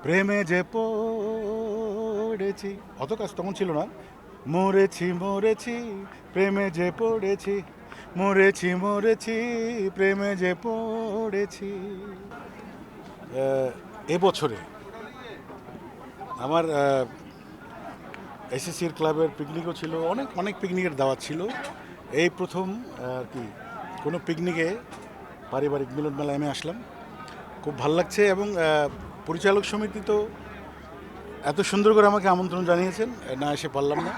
প্রেমে যে পড়েছি, অত কাজ তখন ছিল না। মরেছি মরেছি প্রেমে যে পড়েছি, মরেছি মরেছি প্রেমে যে পড়েছি। এবছরে আমার এসএসসির ক্লাবের পিকনিকও ছিল, অনেক অনেক পিকনিকের দাওয়াত ছিল। এই প্রথম আর কি কোনো পিকনিকে পারিবারিক মিলন মেলায় আমি আসলাম, খুব ভাল লাগছে। এবং পরিচালক সমিতি তো এত সুন্দর করে আমাকে আমন্ত্রণ জানিয়েছেন, না এসে পারলাম না।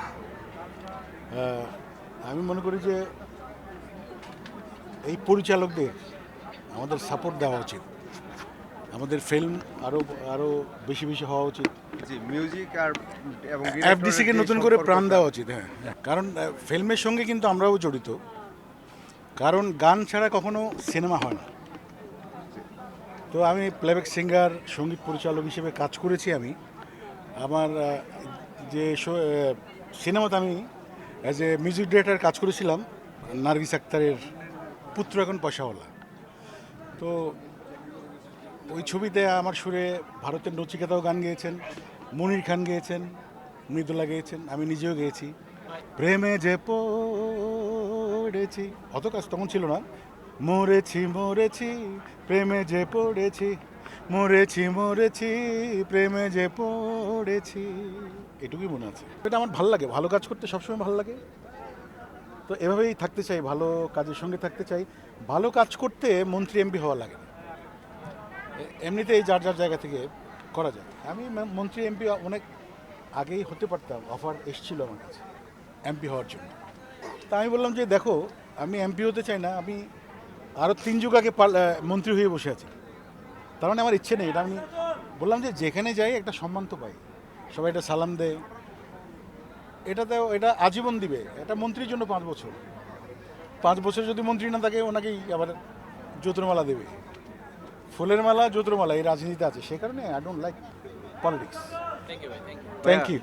আমি মনে করি যে এই পরিচালকদের আমাদের সাপোর্ট দেওয়া উচিত, আমাদের ফিল্ম আরও আরও বেশি বেশি হওয়া উচিত। জি, মিউজিক আর এবং এফডিসিকে নতুন করে প্রাণ দেওয়া উচিত। হ্যাঁ, কারণ ফিল্মের সঙ্গে কিন্তু আমরাও জড়িত, কারণ গান ছাড়া কখনো সিনেমা হয় না। তো আমি প্লেব্যাক সিঙ্গার, সঙ্গীত পরিচালক হিসেবে কাজ করেছি। আমি আমার যে সিনেমাতে আমি অ্যাজ এ মিউজিক ডিরেক্টর কাজ করেছিলাম, নার্গিস আক্তারের পুত্র এখন পয়সাওয়ালা। তো ওই ছবিতে আমার সুরে ভারতের নচিকেতাও গান গেয়েছেন, মনির খান গেয়েছেন, মৃদুলা গেয়েছেন, আমি নিজেও গেয়েছি। প্রেমে যে পড়েছি, অত কাজ তখন ছিল না। মরেছি মরেছি প্রেমে যে পড়েছি, মরেছি মরেছি প্রেমে যে পড়েছি, এটুকুই মনে আছে। এটা আমার ভালো লাগে, ভালো কাজ করতে সবসময় ভালো লাগে। তো এভাবেই থাকতে চাই, ভালো কাজের সঙ্গে থাকতে চাই। ভালো কাজ করতে মন্ত্রী এমপি হওয়া লাগে না, এমনিতেই যার যার জায়গা থেকে করা যায়। আমি মন্ত্রী এমপি অনেক আগেই হতে পারতাম, অফার এসেছিল আমার কাছে এমপি হওয়ার জন্য। তা আমি বললাম যে দেখো, আমি এমপি হতে চাই না, আমি আরও 3 যুগ আগে মন্ত্রী হয়ে বসে আছি। তার মানে আমার ইচ্ছে নেই। এটা আমি বললাম যে যেখানে যাই একটা সম্মান তো পাই, সবাই এটা সালাম দেয়, এটাতেও এটা আজীবন দিবে। এটা মন্ত্রীর জন্য 5 বছর, 5 বছর যদি মন্ত্রী না থাকে ওনাকেই আবার জোতরমালা দেবে, ফুলের মালা জোতরমালা এই রাজনীতিতে আছে। সে কারণে I don't like politics. Thank you.